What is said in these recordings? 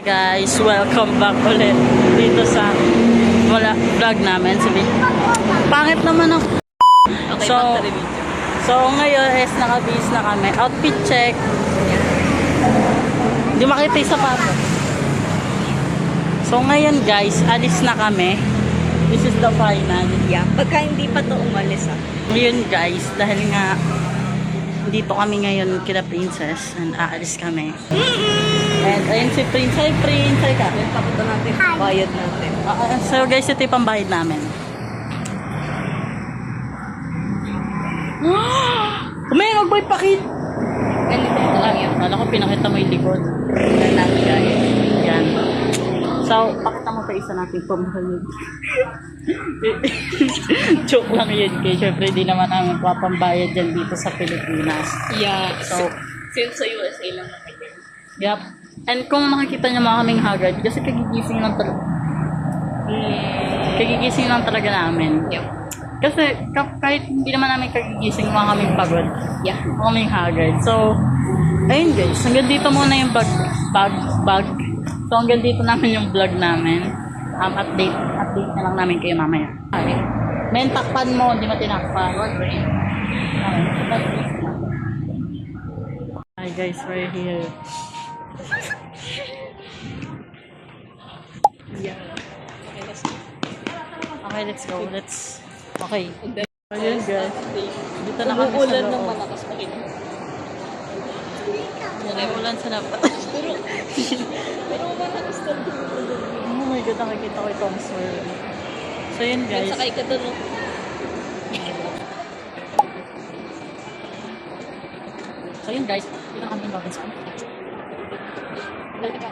Guys, welcome back ulit dito sa vlog namin. Sabi, pangit naman ako. Okay, so ngayon is nakabihis na kami. Outfit check. Hindi makita yung sapato. So ngayon guys, alis na kami. This is the final. Yeah, pagka hindi pa to umalis Ngayon guys, dahil nga dito kami ngayon kila Princess and aalis kami. And ayun si Prince. Hi Prince, hi ka. Papunta natin, bayad natin. So guys, ito yung pambayad namin. Kumain, mag-boy pakit. Ganito lang yan. Kala ko pinakita mo yung likod. Yan lang guys. Yan. So, pakita mo pa isa nating pambayad. Joke lang yun kay syempre di naman ang papambayad dyan dito sa Pilipinas. Yeah. So, Since sa USA lang natin. yep. And kung makikita nyo mga kaming haggard, kasi kagigising lang talaga. Kagigising lang talaga namin. Yep. Kasi kahit hindi naman namin kagigising, mga kaming pagod. Yeah. Mga kaming haggard. So, ayun guys, hanggang dito muna yung bag. So, hanggang dito namin yung vlog namin. Update na lang namin kayo mamaya. Okay. Men, takpan mo, hindi mo tinakpan. Hi guys, we're here. Yeah. Okay, let's go. Okay. Ayun guys. Dito na kami sa Umuulan loob. ng malakas pa rin. Umuulan sa labas. Pero malakas na rin. Oh my God, nakikita ko itong swirl. So yun guys. Sakay ka doon. So yun guys. Dito na kami ng Robinson. Malamig.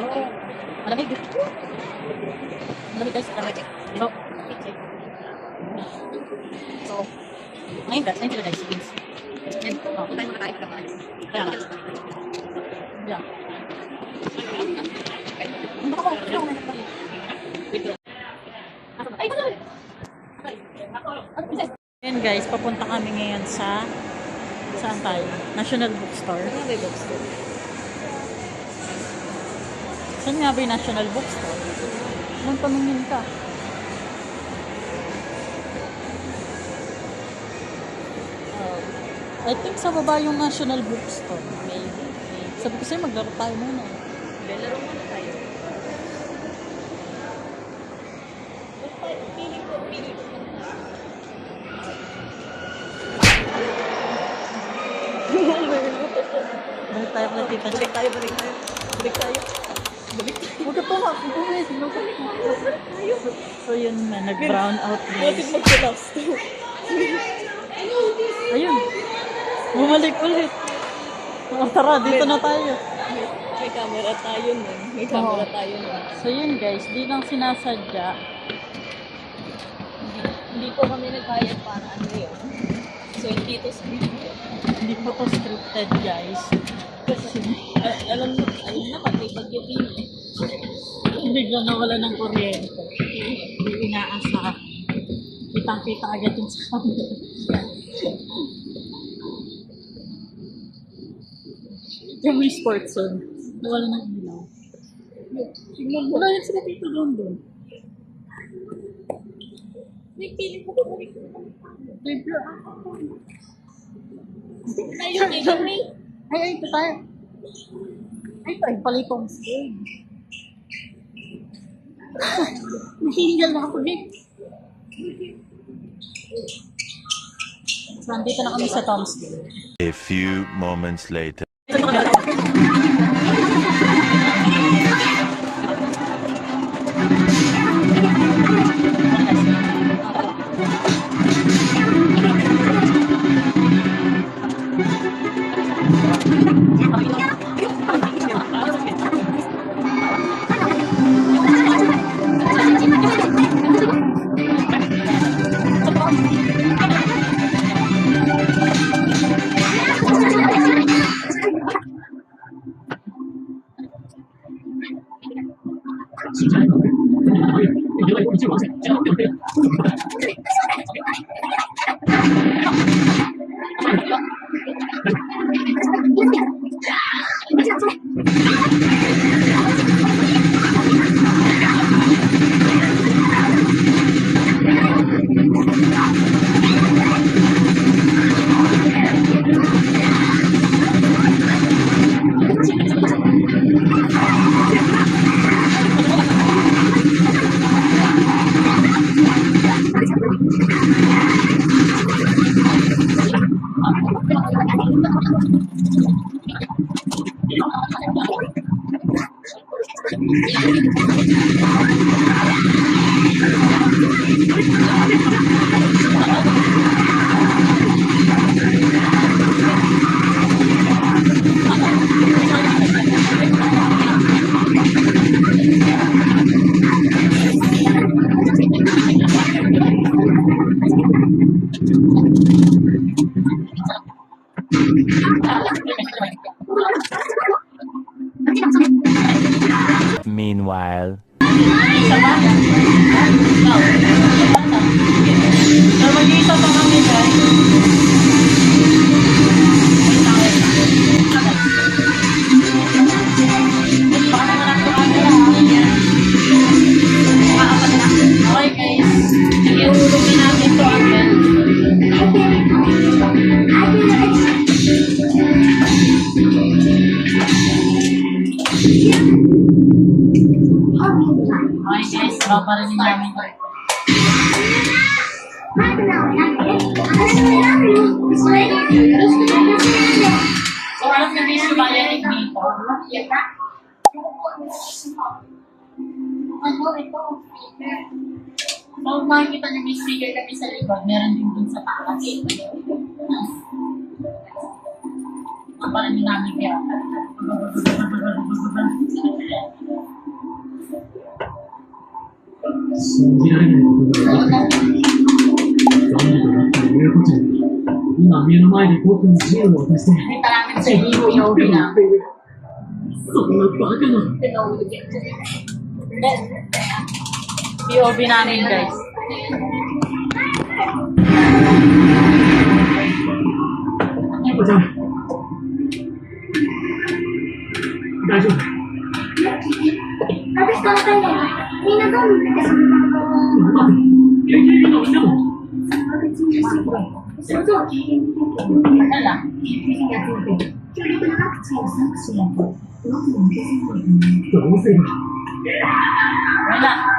Malamig guys. Malamig. Dito. So, ngayon guys. Ayun sila guys. And, oh. Tayo makakain ka ba? Kaya nga. Yeah. Ayan guys, papunta kami ngayon sa saan tayo? National Bookstore. Ano may bookstore? Saan nga ba yung National Bookstore? Anong tanongin ka? I think sa baba yung National Bookstore. Maybe. Sabi ko sa'yo, maglaro tayo muna. Laro muna tayo. Pili ko. Balik tayo pala tita. Balik tayo. Huwag ka pa makukulit. So yun na, nag-brown out Bakit guys. mag-collapse to? Ayun. Bumalik ulit. Oh, tara, dito na tayo. May camera tayo nun. So yun guys, di lang sinasadya. Hindi po kami nagbayad para ano yun. So, hindi to scripted. Hindi po to scripted guys. Kasi, alam na pati pag-ibig. Bigla nawala ng kuryente. Hindi inaasa. Kitang-kita agad yung sa camera. Yung may sports zone. Nawala ng ilaw. Wala yun sila dito doon. May pili ko ba? Ay, ito tayo. Ay, tayo pala itong stage. Nahihingal na ako eh. So, nandito na kami sa Tomsville. A few moments later. Meanwhile. Isa ba? Ikaw. So, mag-iisa pa kami, guys. Wait lang, wait lang. Baka naman ang camera, ha? Makaapat na. Okay, guys. Ihulog na natin ito agad. Okay, guys. Paparinig namin ito. So, alam na guys, yung bayanig dito. So, makikita nyo may sticker kami sa likod. Meron din dun sa taas. Paparinig namin kaya.今目の前で僕に銃を渡して Kita namin sa POV na. そんなバカな POV namin, guys. おちゃん大丈夫私と別れたらみんなどう思ってた待って AKB のみんなも別に症状を軽減できるけど Ano lang? 日々がついて強力なワクチンを散布しないと動きも受けせないと思うどうすれば Wala.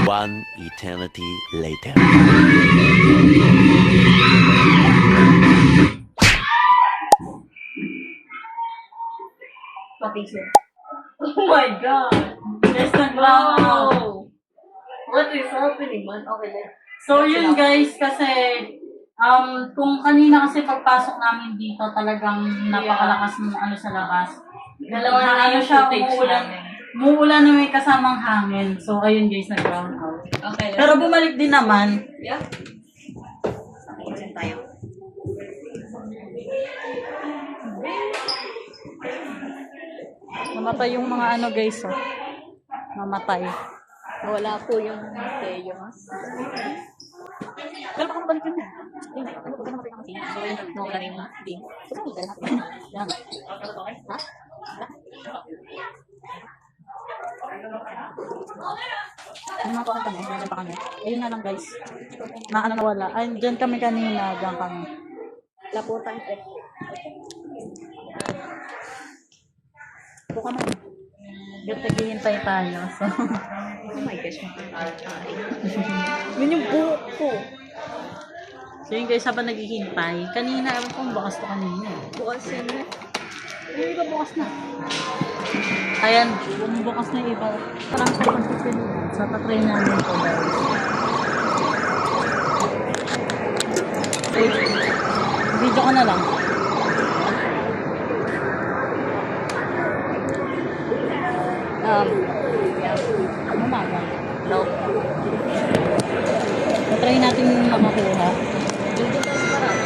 One eternity later. Pati siya. Oh my God! There's nag-brown out. Wow! What is happening, man? Okay, let's... So yun guys, kasi kung kanina kasi pagpasok namin dito talagang napakalakas ng ano sa labas. Dalawa na ano yung siya, footage umuulan. namin. Umuulan na may kasamang hangin. So ayun guys, nag-brown out. Okay, Pero bumalik din naman. Yeah. Pakinggan tayo. Namatay yung mga ano guys, oh. Namatay. Wala po yung Teo. Pero baka mabalik yun. Ano ba namatay naman siya? So, yung nawala na yung team. So, saan yung dala natin? Yan. Ha? po kami. Nandiyan pa kami. Ayun na lang guys. Na ano nawala. Ay, dyan kami kanina. Dyan kami. Laputan ko. Ito kami. Dito naghihintay tayo. So, Oh my gosh, makakakain. yun yung buhok ko. So yun guys, habang naghihintay. Kanina, ewan kong bukas to kanina. Bukas yan na. Yung iba bukas na. Ayan, bukas na yung iba. Parang sa pagkipin. So, tatry namin ito guys. Video ko na lang. Ano na ba? Hello. Tatry natin yung makuha. Dito tayo sa parang.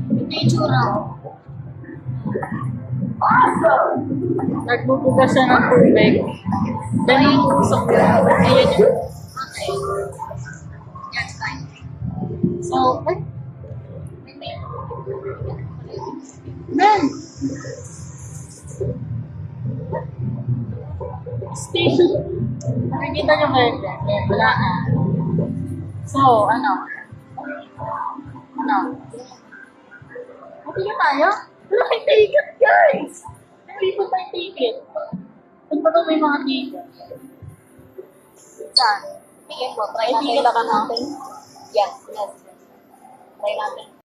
Ito yung tsura. Nagbubugas siya ng tubig. Then, so, ayun yun. Okay. Yan, fine. So, ay, Ben! Station. Nakikita niyo ba yun? Eh, wala na. So, ano? Ano? Mapili tayo? Wala kayong ticket, guys! Hindi po tayong ticket. Saan ba daw may mga ticket? Saan? Tingin mo, try natin. Ticket ka natin? Yes, yes. Try natin.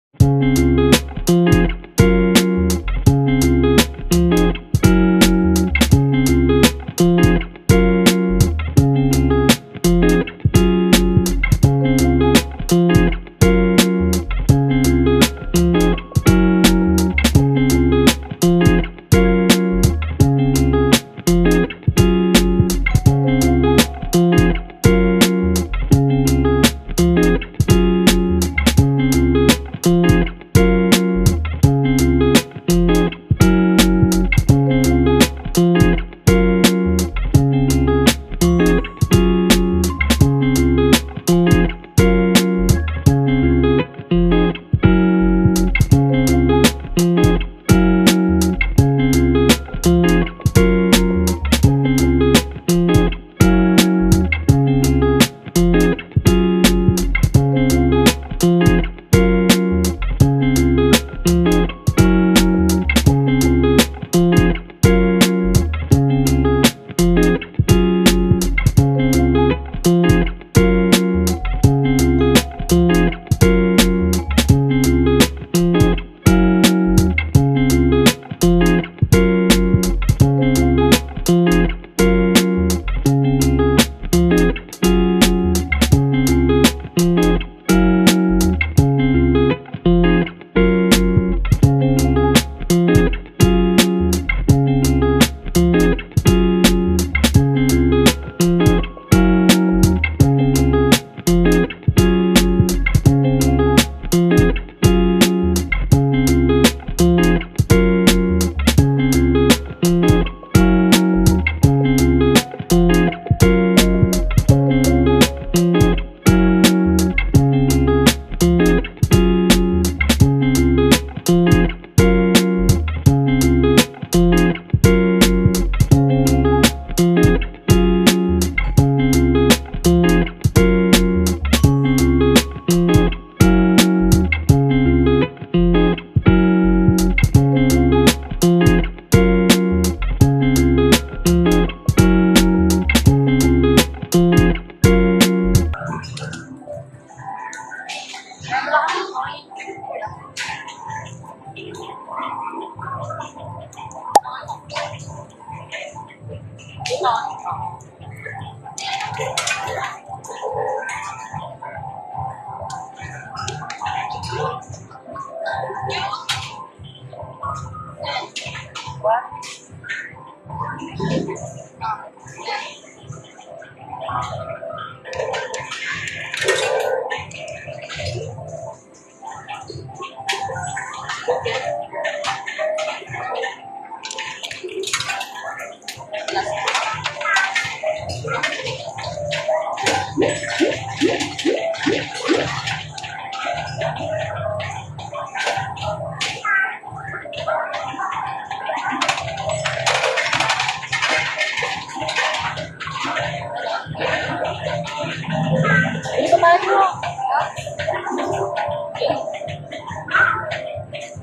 Ito ba mo?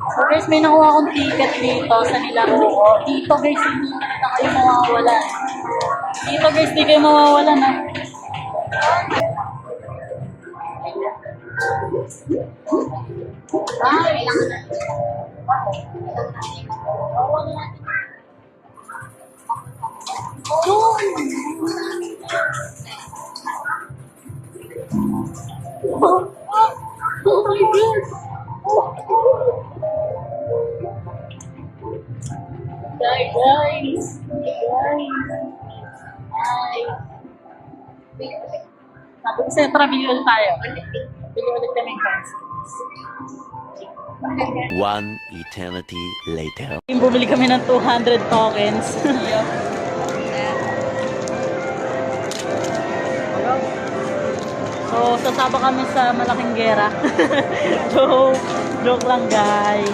So guys, may nakuha akong ticket dito sa Nilaro. Dito guys, hindi na kayo mawawalan. Dito guys, di kayo mawawalan ha. Oh my God! Guys! Sabi ko sa'yo, tara, bili ulit tayo. Bili ulit kami guys. One eternity later. Bumili kami ng 200 tokens. So, sasaba kami sa malaking gera. Joke lang guys.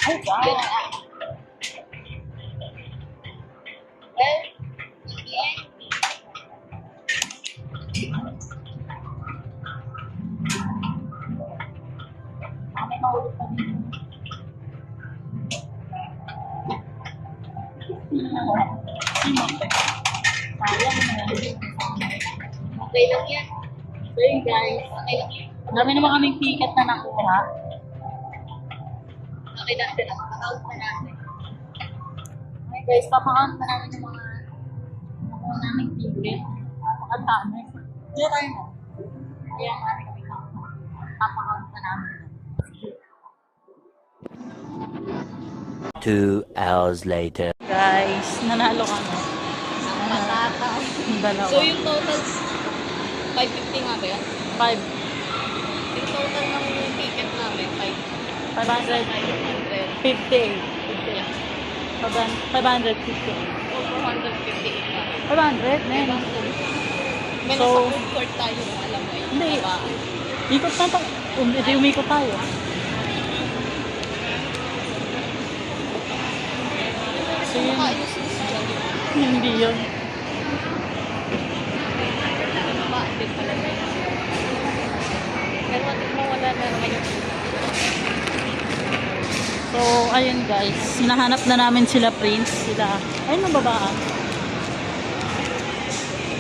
Oh, wow. Okay lang yan. So yun guys, Okay lang yan. dami naman kaming ticket na nakuha. Okay lang sila. Account na natin. Okay guys, papakount na namin yung mga nakuha naming ticket. Papakadami. Hindi tayo na. Kaya namin kami papakount na namin. 2 hours later. Guys, nanalo kami. Matataw. Dalawa. So yung total, 550 nga ba yan? 5. Yung total ng ticket namin, 558. 558. 558. 458 na. 500, men. May So- nasa food court tayo, alam mo yun. Hindi. Diba? Ikot na tayo. Hindi, umikot tayo. So yun, Makainis na siya. hindi yun. Mabait talaga yun. Pero mawala na ngayon. So, ayun guys. Hinahanap na namin sila Prince. Sila, ayun ang babaan.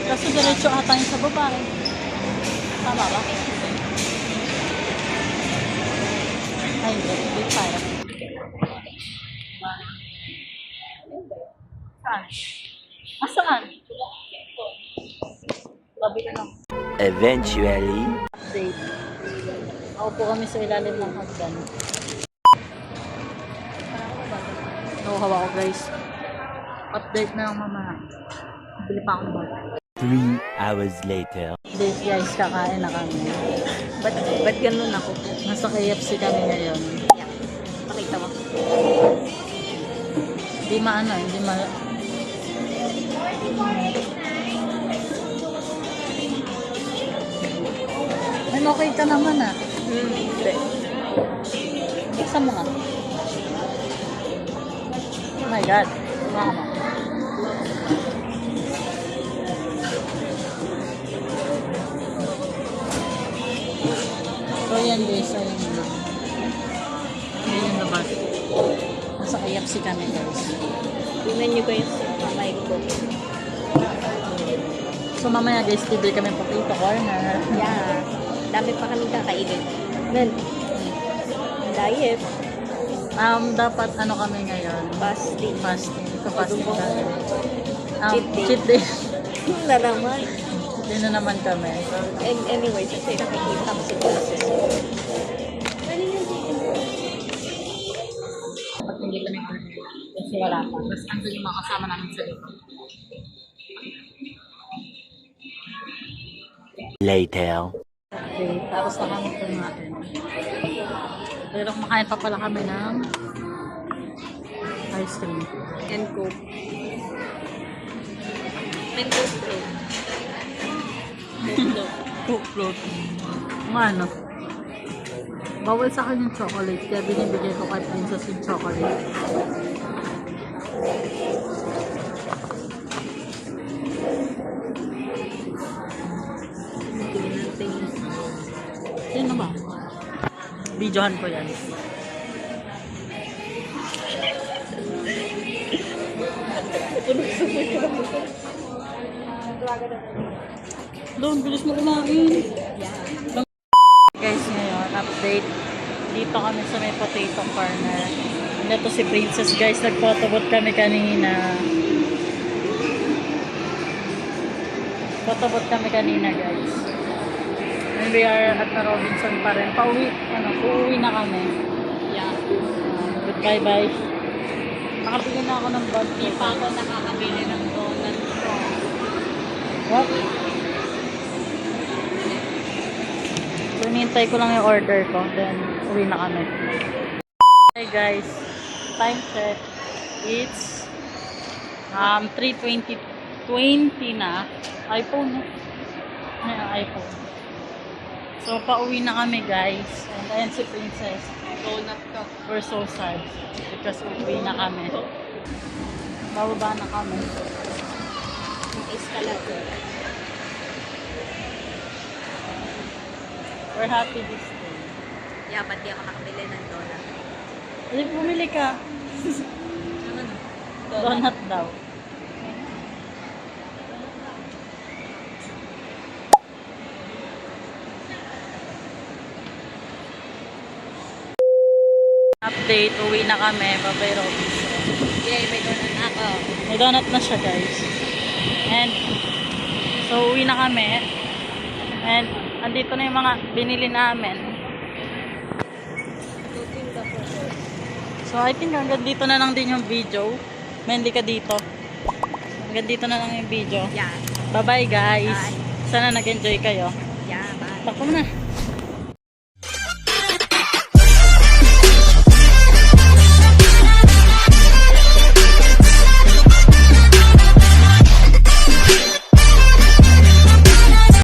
So, Kaso diretso ata yung sa baba eh. Tama ba? Ay, hindi tayo. Saan? Saan? Labi na lang. Eventually, Update. Ako po kami sa ilalim ng hagdan. Nakuhawa ko guys. Update na lang mamaya. Bili pa akong bag. 3 hours later. Update guys, kakain na kami. Ba't ganun ako? Nasa KFC kami ngayon. Yeah. Pakita mo. Hindi maano, hindi ma... Ay, okay ka naman ah. Hindi. Buksan mo nga. Oh my God. Mama. So yan guys, ayun na. Ayun yung labas. Nasa KFC kami guys. Tingnan nyo guys, mamay ko. So mamaya guys, bibili kami potato corner. Yeah. Dami pa kami kakainin. Nan. Diet. Dapat ano kami ngayon? Fasting. Fasting. Ito fasting kami. Cheat day. Cheat day. Na naman. Cheat day na naman kami. So, And anyways, kasi nakikita ko si Princess. dapat hindi kami burger. Kasi wala pa. Tapos andun yung mga kasama namin sa likod. Later. Okay, tapos na kami kumain. Pero kumakain pa pala kami ng ice cream. And Coke. And Coke float. Coke float. Kung ano. Bawal sa akin yung chocolate, kaya binibigay ko kay Princess yung chocolate. Sino ba? Videohan ko yan. Doon, bilis mo kumain. Guys, ngayon, update. Dito kami sa may potato corner. Ito si Princess, guys. Nag-photobooth kami kanina. Photobooth kami kanina, guys. And we are at the Robinson pa rin. Uuwi na kami. Yeah. Goodbye, bye. Nakabili na ako ng bag. Hindi pa ako nakakabili ng donut ko. What? So, hinihintay ko lang yung order ko. Then, uwi na kami. Hey guys, time check. It's 3:20 na. iPhone, no? iPhone. So, pauwi na kami guys. And ayan si Princess. Donut ko. We're so sad. Because uwi na kami. Bababa na kami. Ang escalator. We're happy this day. Yeah, ba't di ako nakabili ng donut? Hindi, bumili ka. Donut daw. Update, uwi na kami. Bye-bye, Robinson. Yay, may donut na ako. May donut na siya, guys. And, so, uwi na kami. And, andito na yung mga binili namin. So, I think hanggang dito na lang din yung video. Mainly ka dito. Hanggang dito na lang yung video. Yeah. Bye-bye, guys. Bye. Sana nag-enjoy kayo. Yeah, bye. Takbo na.